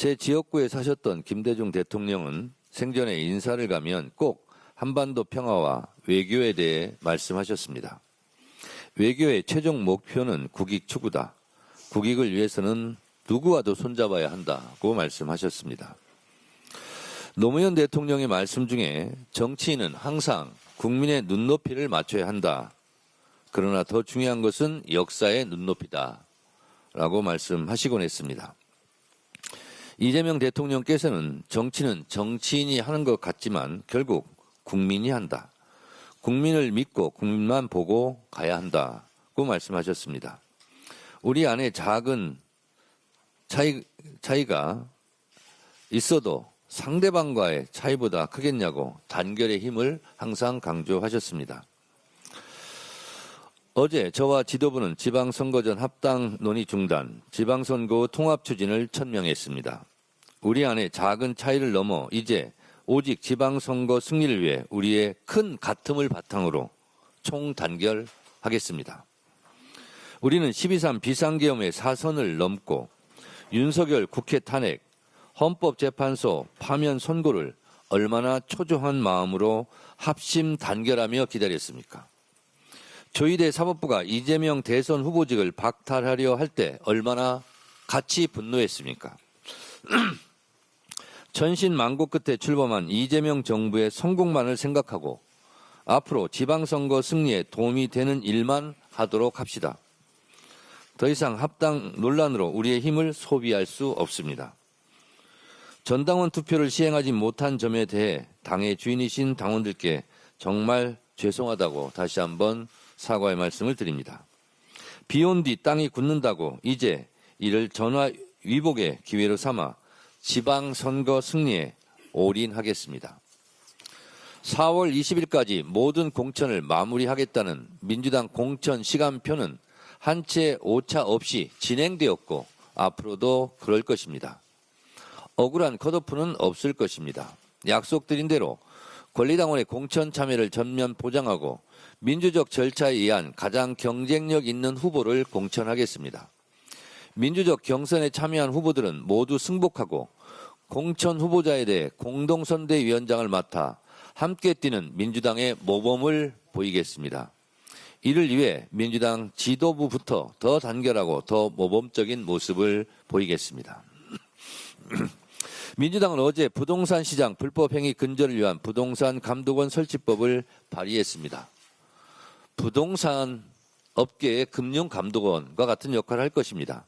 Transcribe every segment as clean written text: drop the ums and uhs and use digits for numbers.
제 지역구에 사셨던 김대중 대통령은 생전에 인사를 가면 꼭 한반도 평화와 외교에 대해 말씀하셨습니다. 외교의 최종 목표는 국익 추구다. 국익을 위해서는 누구와도 손잡아야 한다고 말씀하셨습니다. 노무현 대통령의 말씀 중에 정치인은 항상 국민의 눈높이를 맞춰야 한다. 그러나 더 중요한 것은 역사의 눈높이다. 라고 말씀하시곤 했습니다. 이재명 대통령께서는 정치는 정치인이 하는 것 같지만 결국 국민이 한다. 국민을 믿고 국민만 보고 가야 한다고 말씀하셨습니다. 우리 안에 작은 차이가 있어도 상대방과의 차이보다 크겠냐고 단결의 힘을 항상 강조하셨습니다. 어제 저와 지도부는 지방선거 전 합당 논의 중단, 지방선거 통합 추진을 천명했습니다. 우리 안에 작은 차이를 넘어 이제 오직 지방선거 승리를 위해 우리의 큰 가슴을 바탕으로 총단결하겠습니다. 우리는 12.3 비상계엄의 사선을 넘고 윤석열 국회 탄핵, 헌법재판소 파면 선고를 얼마나 초조한 마음으로 합심 단결하며 기다렸습니까? 조희대 사법부가 이재명 대선 후보직을 박탈하려 할 때 얼마나 같이 분노했습니까? 천신만고 끝에 출범한 이재명 정부의 성공만을 생각하고 앞으로 지방선거 승리에 도움이 되는 일만 하도록 합시다. 더 이상 합당 논란으로 우리의 힘을 소비할 수 없습니다. 전당원 투표를 시행하지 못한 점에 대해 당의 주인이신 당원들께 정말 죄송하다고 다시 한번 사과의 말씀을 드립니다. 비온 뒤 땅이 굳는다고 이제 이를 전화위복의 기회로 삼아 지방선거 승리에 올인하겠습니다. 4월 20일까지 모든 공천을 마무리하겠다는 민주당 공천 시간표는 한 채 오차 없이 진행되었고 앞으로도 그럴 것입니다. 억울한 컷오프는 없을 것입니다. 약속드린 대로 권리당원의 공천 참여를 전면 보장하고 민주적 절차에 의한 가장 경쟁력 있는 후보를 공천하겠습니다. 민주적 경선에 참여한 후보들은 모두 승복하고 공천 후보자에 대해 공동선대위원장을 맡아 함께 뛰는 민주당의 모범을 보이겠습니다. 이를 위해 민주당 지도부부터 더 단결하고 더 모범적인 모습을 보이겠습니다. 민주당은 어제 부동산 시장 불법행위 근절을 위한 부동산 감독원 설치법을 발의했습니다. 부동산 업계의 금융감독원과 같은 역할을 할 것입니다.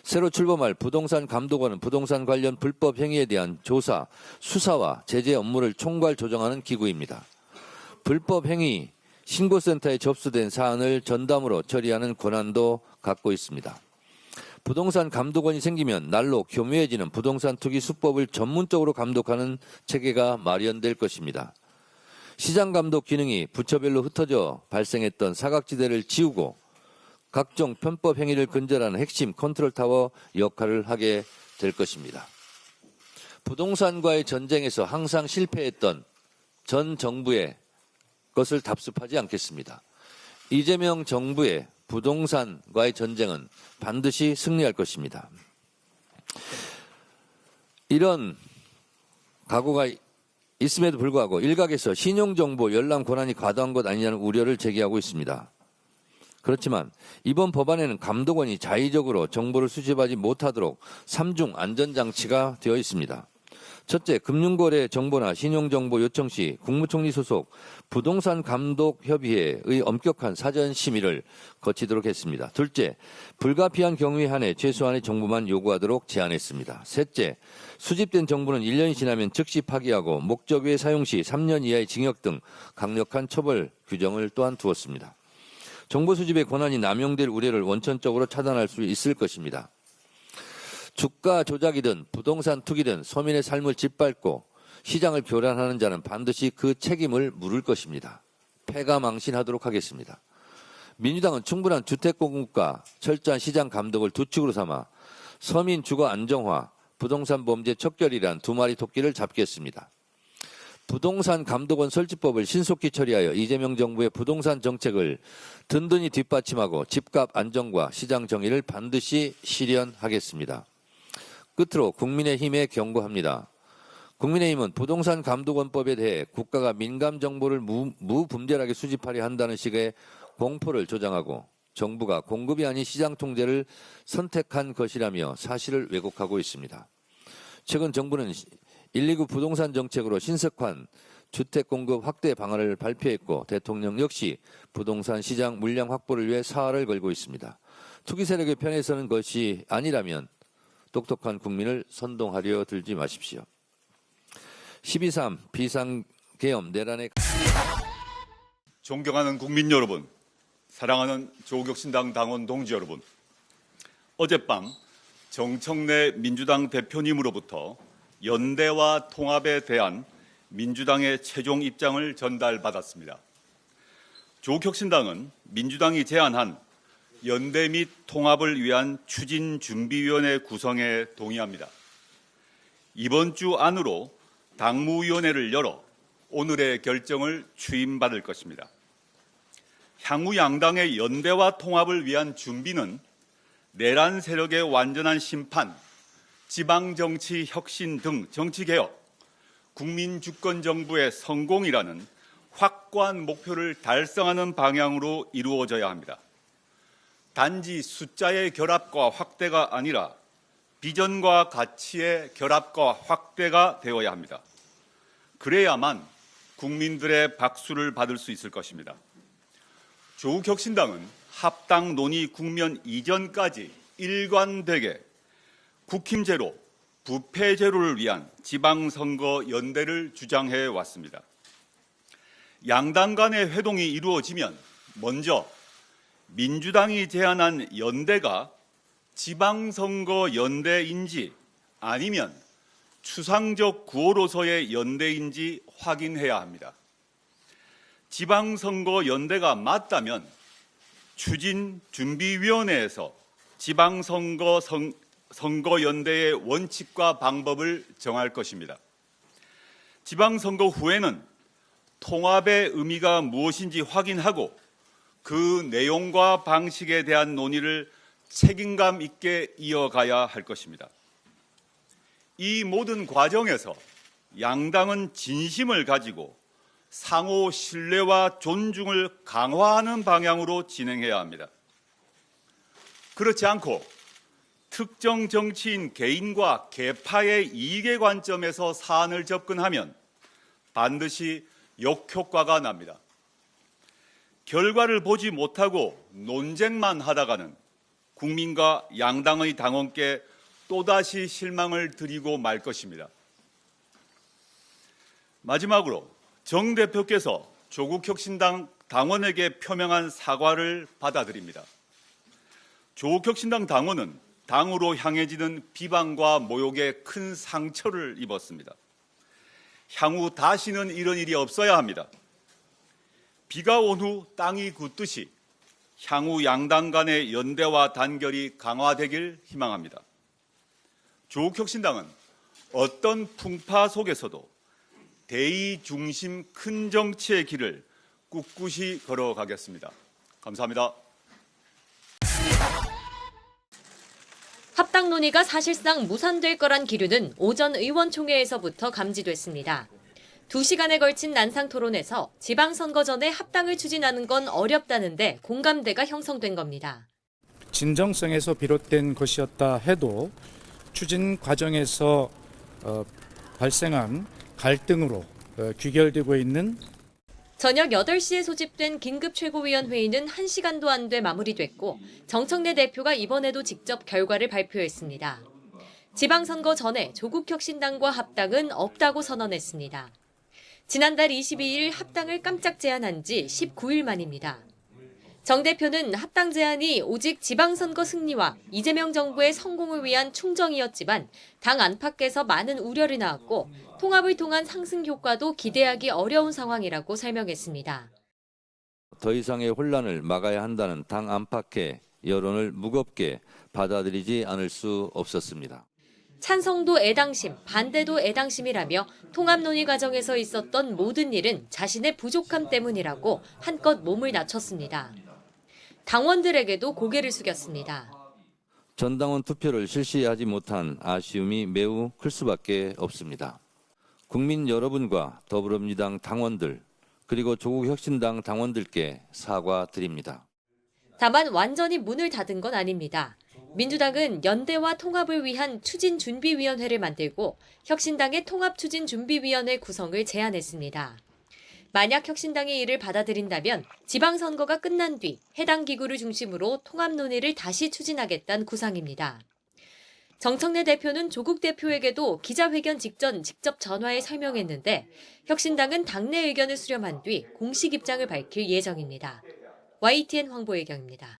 새로 출범할 부동산 감독원은 부동산 관련 불법 행위에 대한 조사, 수사와 제재 업무를 총괄 조정하는 기구입니다. 불법 행위 신고센터에 접수된 사안을 전담으로 처리하는 권한도 갖고 있습니다. 부동산 감독원이 생기면 날로 교묘해지는 부동산 투기 수법을 전문적으로 감독하는 체계가 마련될 것입니다. 시장 감독 기능이 부처별로 흩어져 발생했던 사각지대를 지우고 각종 편법 행위를 근절하는 핵심 컨트롤타워 역할을 하게 될 것입니다. 부동산과의 전쟁에서 항상 실패했던 전 정부의 것을 답습하지 않겠습니다. 이재명 정부의 부동산과의 전쟁은 반드시 승리할 것입니다. 이런 각오가 있음에도 불구하고 일각에서 신용정보 열람 권한이 과도한 것 아니냐는 우려를 제기하고 있습니다. 그렇지만 이번 법안에는 감독원이 자의적으로 정보를 수집하지 못하도록 3중 안전장치가 되어 있습니다. 첫째, 금융거래 정보나 신용정보 요청 시 국무총리 소속 부동산 감독협의회의 엄격한 사전 심의를 거치도록 했습니다. 둘째, 불가피한 경우에 한해 최소한의 정보만 요구하도록 제한했습니다. 셋째, 수집된 정보는 1년이 지나면 즉시 파기하고 목적 외에 사용 시 3년 이하의 징역 등 강력한 처벌 규정을 또한 두었습니다. 정보 수집의 권한이 남용될 우려를 원천적으로 차단할 수 있을 것입니다. 주가 조작이든 부동산 투기든 서민의 삶을 짓밟고 시장을 교란하는 자는 반드시 그 책임을 물을 것입니다. 패가망신하도록 하겠습니다. 민주당은 충분한 주택 공급과 철저한 시장 감독을 두 축으로 삼아 서민 주거 안정화, 부동산 범죄 척결이란 두 마리 토끼를 잡겠습니다. 부동산 감독원 설치법을 신속히 처리하여 이재명 정부의 부동산 정책을 든든히 뒷받침하고 집값 안정과 시장 정의를 반드시 실현하겠습니다. 끝으로 국민의힘에 경고합니다. 국민의힘은 부동산 감독원법에 대해 국가가 민감 정보를 무분별하게 수집하려 한다는 식의 공포를 조장하고 정부가 공급이 아닌 시장 통제를 선택한 것이라며 사실을 왜곡하고 있습니다. 최근 정부는 129 부동산 정책으로 신속한 주택 공급 확대 방안을 발표했고 대통령 역시 부동산 시장 물량 확보를 위해 사활을 걸고 있습니다. 투기 세력의 편에 서는 것이 아니라면 똑똑한 국민을 선동하려 들지 마십시오. 12.3 비상계엄 내란의 존경하는 국민 여러분, 사랑하는 조국혁신당 당원 동지 여러분, 어젯밤 정청래 민주당 대표님으로부터 연대와 통합에 대한 민주당의 최종 입장을 전달받았습니다. 조국혁신당은 민주당이 제안한 연대 및 통합을 위한 추진준비위원회 구성에 동의합니다. 이번 주 안으로 당무위원회를 열어 오늘의 결정을 추임받을 것입니다. 향후 양당의 연대와 통합을 위한 준비는 내란 세력의 완전한 심판, 지방정치 혁신 등 정치개혁, 국민주권정부의 성공이라는 확고한 목표를 달성하는 방향으로 이루어져야 합니다. 단지 숫자의 결합과 확대가 아니라 비전과 가치의 결합과 확대가 되어야 합니다. 그래야만 국민들의 박수를 받을 수 있을 것입니다. 조국혁신당은 합당 논의 국면 이전까지 일관되게 국힘제로, 부패제로를 위한 지방선거 연대를 주장해 왔습니다. 양당 간의 회동이 이루어지면 먼저 민주당이 제안한 연대가 지방선거 연대인지 아니면 추상적 구호로서의 연대인지 확인해야 합니다. 지방선거 연대가 맞다면 추진준비위원회에서 지방선거 연대의 원칙과 방법을 정할 것입니다. 지방선거 후에는 통합의 의미가 무엇인지 확인하고 그 내용과 방식에 대한 논의를 책임감 있게 이어가야 할 것입니다. 이 모든 과정에서 양당은 진심을 가지고 상호 신뢰와 존중을 강화하는 방향으로 진행해야 합니다. 그렇지 않고 특정 정치인 개인과 계파의 이익의 관점에서 사안을 접근하면 반드시 역효과가 납니다. 결과를 보지 못하고 논쟁만 하다가는 국민과 양당의 당원께 또다시 실망을 드리고 말 것입니다. 마지막으로 정 대표께서 조국혁신당 당원에게 표명한 사과를 받아들입니다. 조국혁신당 당원은 당으로 향해지는 비방과 모욕에 큰 상처를 입었습니다. 향후 다시는 이런 일이 없어야 합니다. 비가 온 후 땅이 굳듯이 향후 양당 간의 연대와 단결이 강화되길 희망합니다. 조국혁신당은 어떤 풍파 속에서도 대의 중심 큰 정치의 길을 꿋꿋이 걸어가겠습니다. 감사합니다. 합당 논의가 사실상 무산될 거란 기류는 오전 의원총회에서부터 감지됐습니다. 2시간에 걸친 난상 토론에서 지방선거 전에 합당을 추진하는 건 어렵다는데 공감대가 형성된 겁니다. 진정성에서 비롯된 것이었다 해도 추진 과정에서 발생한 갈등으로 귀결되고 있는 저녁 8시에 소집된 긴급 최고위원회의는 1시간도 안 돼 마무리됐고 정청래 대표가 이번에도 직접 결과를 발표했습니다. 지방선거 전에 조국혁신당과 합당은 없다고 선언했습니다. 지난달 22일 합당을 깜짝 제안한 지 19일 만입니다. 정 대표는 합당 제안이 오직 지방선거 승리와 이재명 정부의 성공을 위한 충정이었지만 당 안팎에서 많은 우려를 낳았고 통합을 통한 상승 효과도 기대하기 어려운 상황이라고 설명했습니다. 더 이상의 혼란을 막아야 한다는 당 안팎의 여론을 무겁게 받아들이지 않을 수 없었습니다. 찬성도 애당심, 반대도 애당심이라며 통합 논의 과정에서 있었던 모든 일은 자신의 부족함 때문이라고 한껏 몸을 낮췄습니다. 당원들에게도 고개를 숙였습니다. 전당원 투표를 실시하지 못한 아쉬움이 매우 클 수밖에 없습니다. 국민 여러분과 더불어민주당 당원들 그리고 조국혁신당 당원들께 사과드립니다. 다만 완전히 문을 닫은 건 아닙니다. 민주당은 연대와 통합을 위한 추진준비위원회를 만들고 혁신당의 통합추진준비위원회 구성을 제안했습니다. 만약 혁신당이 이를 받아들인다면 지방선거가 끝난 뒤 해당 기구를 중심으로 통합 논의를 다시 추진하겠다는 구상입니다. 정청래 대표는 조국 대표에게도 기자회견 직전 직접 전화해 설명했는데 혁신당은 당내 의견을 수렴한 뒤 공식 입장을 밝힐 예정입니다. YTN 황보혜경입니다.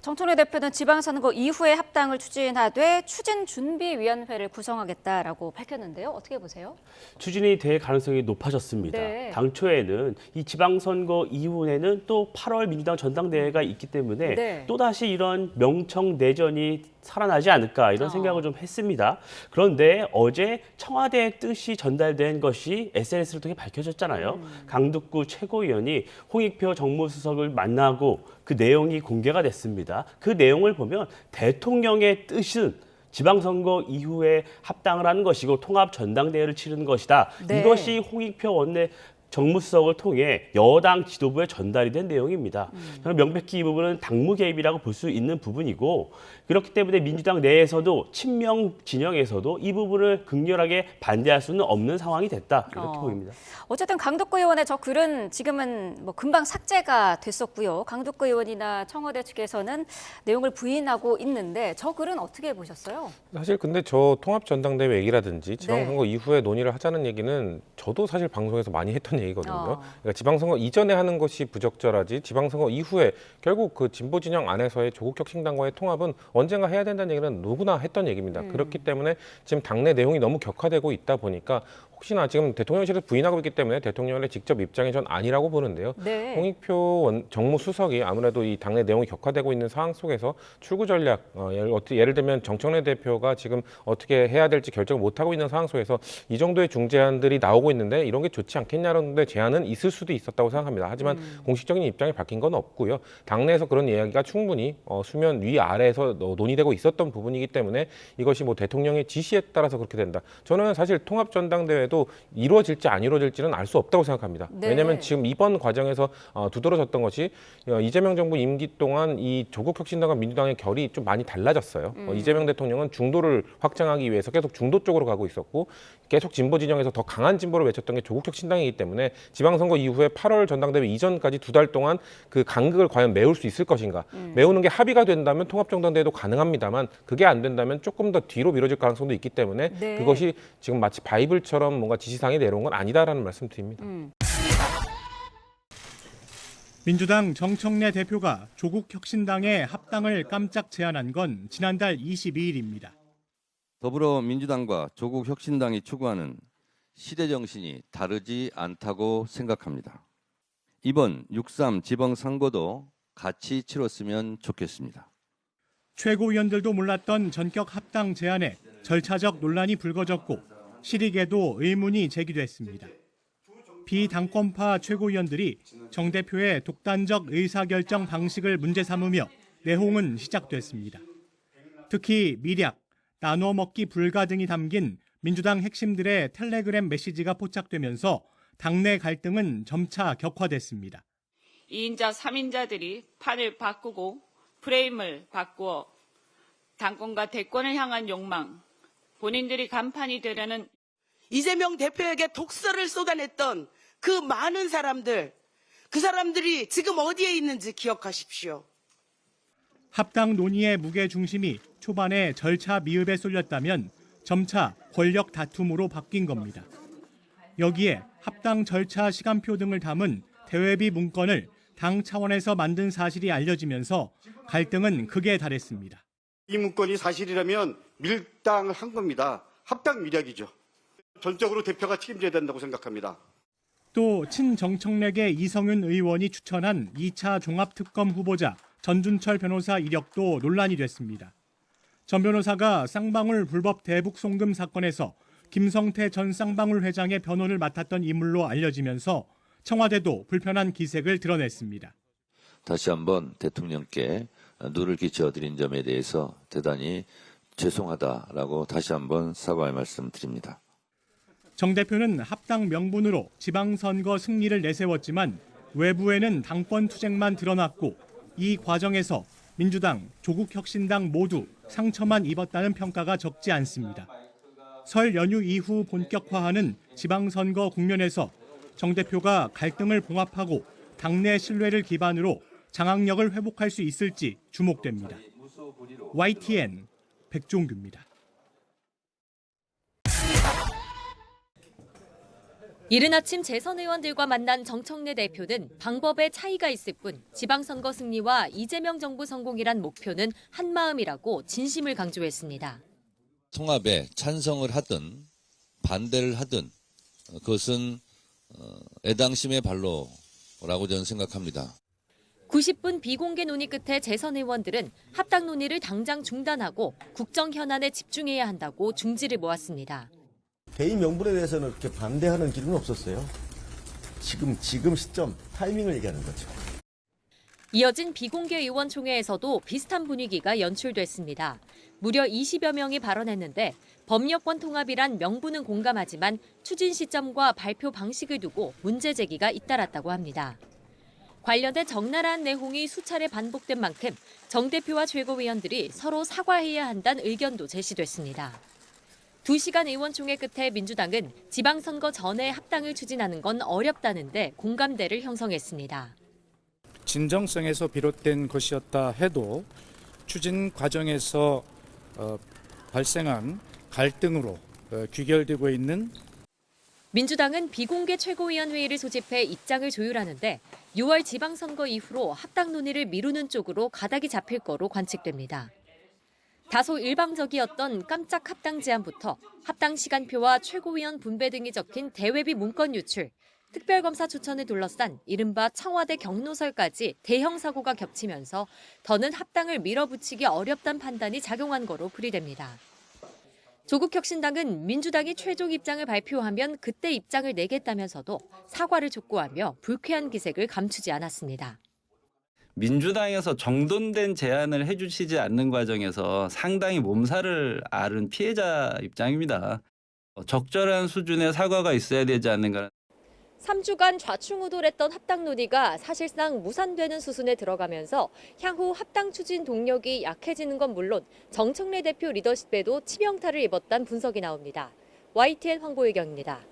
정청래 대표는 지방선거 이후에 합당을 추진하되 추진준비위원회를 구성하겠다라고 밝혔는데요. 어떻게 보세요? 추진이 될 가능성이 높아졌습니다. 네. 당초에는 이 지방선거 이후에는 또 8월 민주당 전당대회가 있기 때문에 네. 또다시 이런 명청내전이 살아나지 않을까 이런 생각을 좀 했습니다. 그런데 어제 청와대의 뜻이 전달된 것이 SNS를 통해 밝혀졌잖아요. 강북구 최고위원이 홍익표 정무수석을 만나고 그 내용이 공개가 됐습니다. 그 내용을 보면 대통령의 뜻은 지방선거 이후에 합당을 하는 것이고 통합 전당대회를 치르는 것이다. 네. 이것이 홍익표 원내 정무수석을 통해 여당 지도부에 전달이 된 내용입니다. 저는 명백히 이 부분은 당무 개입이라고 볼 수 있는 부분이고 그렇기 때문에 민주당 내에서도 친명 진영에서도 이 부분을 극렬하게 반대할 수는 없는 상황이 됐다 이렇게 보입니다. 어쨌든 강덕구 의원의 저 글은 지금은 뭐 금방 삭제가 됐었고요. 강덕구 의원이나 청와대 측에서는 내용을 부인하고 있는데 저 글은 어떻게 보셨어요? 사실 근데 저 통합전당대회 얘기라든지 지방선거 이후에 논의를 하자는 얘기는 저도 사실 방송에서 많이 했던 얘기거든요. 그러니까 지방선거 이전에 하는 것이 부적절하지 지방선거 이후에 결국 그 진보 진영 안에서의 조국혁신당과의 통합은 언젠가 해야 된다는 얘기는 누구나 했던 얘기입니다. 그렇기 때문에 지금 당내 내용이 너무 격화되고 있다 보니까 혹시나 지금 대통령실에서 부인하고 있기 때문에 대통령의 직접 입장이 전 아니라고 보는데요. 네. 홍익표 정무수석이 아무래도 이 당내 내용이 격화되고 있는 상황 속에서 출구 전략, 예를 들면 정청래 대표가 지금 어떻게 해야 될지 결정을 못하고 있는 상황 속에서 이 정도의 중재안들이 나오고 있는데 이런 게 좋지 않겠냐는 제안은 있을 수도 있었다고 생각합니다. 하지만 공식적인 입장이 밝힌 건 없고요. 당내에서 그런 이야기가 충분히 수면 위아래에서 논의되고 있었던 부분이기 때문에 이것이 뭐 대통령의 지시에 따라서 그렇게 된다. 저는 사실 통합전당대회 도 이루어질지 안 이루어질지는 알 수 없다고 생각합니다. 네. 왜냐하면 지금 이번 과정에서 두드러졌던 것이 이재명 정부 임기 동안 이 조국혁신당과 민주당의 결이 좀 많이 달라졌어요. 이재명 대통령은 중도를 확장하기 위해서 계속 중도 쪽으로 가고 있었고 계속 진보 진영에서 더 강한 진보를 외쳤던 게 조국혁신당이기 때문에 지방선거 이후에 8월 전당대회 이전까지 2달 동안 그 간극을 과연 메울 수 있을 것인가. 메우는 게 합의가 된다면 통합전당대회도 가능합니다만 그게 안 된다면 조금 더 뒤로 미뤄질 가능성도 있기 때문에 네. 그것이 지금 마치 바이블처럼 뭔가 지시사항이 내려온 건 아니다라는 말씀드립니다. 민주당 정청래 대표가 조국혁신당의 합당을 깜짝 제안한 건 지난달 22일입니다. 더불어민주당과 조국혁신당이 추구하는 시대정신이 다르지 않다고 생각합니다. 이번 6.3 지방선거도 같이 치렀으면 좋겠습니다. 최고위원들도 몰랐던 전격 합당 제안에 절차적 논란이 불거졌고 실익에도 의문이 제기됐습니다. 비당권파 최고위원들이 정 대표의 독단적 의사결정 방식을 문제 삼으며 내홍은 시작됐습니다. 특히 밀약, 나눠 먹기 불가 등이 담긴 민주당 핵심들의 텔레그램 메시지가 포착되면서 당내 갈등은 점차 격화됐습니다. 2인자, 3인자들이 판을 바꾸고 프레임을 바꾸어 당권과 대권을 향한 욕망, 본인들이 간판이 되려는 이재명 대표에게 독서를 쏟아냈던 그 많은 사람들, 그 사람들이 지금 어디에 있는지 기억하십시오. 합당 논의의 무게 중심이 초반에 절차 미흡에 쏠렸다면 점차 권력 다툼으로 바뀐 겁니다. 여기에 합당 절차 시간표 등을 담은 대외비 문건을 당 차원에서 만든 사실이 알려지면서 갈등은 극에 달했습니다. 이 문건이 사실이라면 밀당을 한 겁니다. 합당 밀약이죠. 전적으로 대표가 책임져야 된다고 생각합니다. 또 친정청래계 이성윤 의원이 추천한 2차 종합특검 후보자 전준철 변호사 이력도 논란이 됐습니다. 전 변호사가 쌍방울 불법 대북 송금 사건에서 김성태 전 쌍방울 회장의 변호를 맡았던 인물로 알려지면서 청와대도 불편한 기색을 드러냈습니다. 다시 한번 대통령께 누를 끼쳐드린 점에 대해서 대단히 죄송하다라고 다시 한번 사과의 말씀드립니다. 정 대표는 합당 명분으로 지방선거 승리를 내세웠지만 외부에는 당권 투쟁만 드러났고 이 과정에서 민주당, 조국혁신당 모두 상처만 입었다는 평가가 적지 않습니다. 설 연휴 이후 본격화하는 지방선거 국면에서 정 대표가 갈등을 봉합하고 당내 신뢰를 기반으로 장악력을 회복할 수 있을지 주목됩니다. YTN 백종규입니다. 이른 아침 재선 의원들과 만난 정청래 대표는 방법에 차이가 있을 뿐 지방선거 승리와 이재명 정부 성공이란 목표는 한마음이라고 진심을 강조했습니다. 통합에 찬성을 하든 반대를 하든 그것은 애당심의 발로라고 저는 생각합니다. 90분 비공개 논의 끝에 재선 의원들은 합당 논의를 당장 중단하고 국정 현안에 집중해야 한다고 중지를 모았습니다. 개인 명분에 대해서는 그렇게 반대하는 기류는 없었어요. 지금 시점 타이밍을 얘기하는 거죠. 이어진 비공개 의원총회에서도 비슷한 분위기가 연출됐습니다. 무려 20여 명이 발언했는데 법여권 통합이란 명분은 공감하지만 추진 시점과 발표 방식을 두고 문제 제기가 잇따랐다고 합니다. 관련된 적나라한 내용이 수차례 반복된 만큼 정 대표와 최고위원들이 서로 사과해야 한다는 의견도 제시됐습니다. 2시간 의원총회 끝에 민주당은 지방선거 전에 합당을 추진하는 건 어렵다는데 공감대를 형성했습니다. 진정성에서 비롯된 것이었다 해도 추진 과정에서 발생한 갈등으로 귀결되고 있는 민주당은 비공개 최고위원회의를 소집해 입장을 조율하는데 6월 지방선거 이후로 합당 논의를 미루는 쪽으로 가닥이 잡힐 거로 관측됩니다. 다소 일방적이었던 깜짝 합당 제안부터 합당 시간표와 최고위원 분배 등이 적힌 대외비 문건 유출, 특별검사 추천을 둘러싼 이른바 청와대 경로설까지 대형 사고가 겹치면서 더는 합당을 밀어붙이기 어렵다는 판단이 작용한 거로 풀이됩니다. 조국혁신당은 민주당이 최종 입장을 발표하면 그때 입장을 내겠다면서도 사과를 촉구하며 불쾌한 기색을 감추지 않았습니다. 민주당에서 정돈된 제안을 해주시지 않는 과정에서 상당히 몸살을 앓은 피해자 입장입니다. 적절한 수준의 사과가 있어야 되지 않는가. 3주간 좌충우돌했던 합당 논의가 사실상 무산되는 수순에 들어가면서 향후 합당 추진 동력이 약해지는 건 물론 정청래 대표 리더십에도 치명타를 입었다는 분석이 나옵니다. YTN 황보혜경입니다.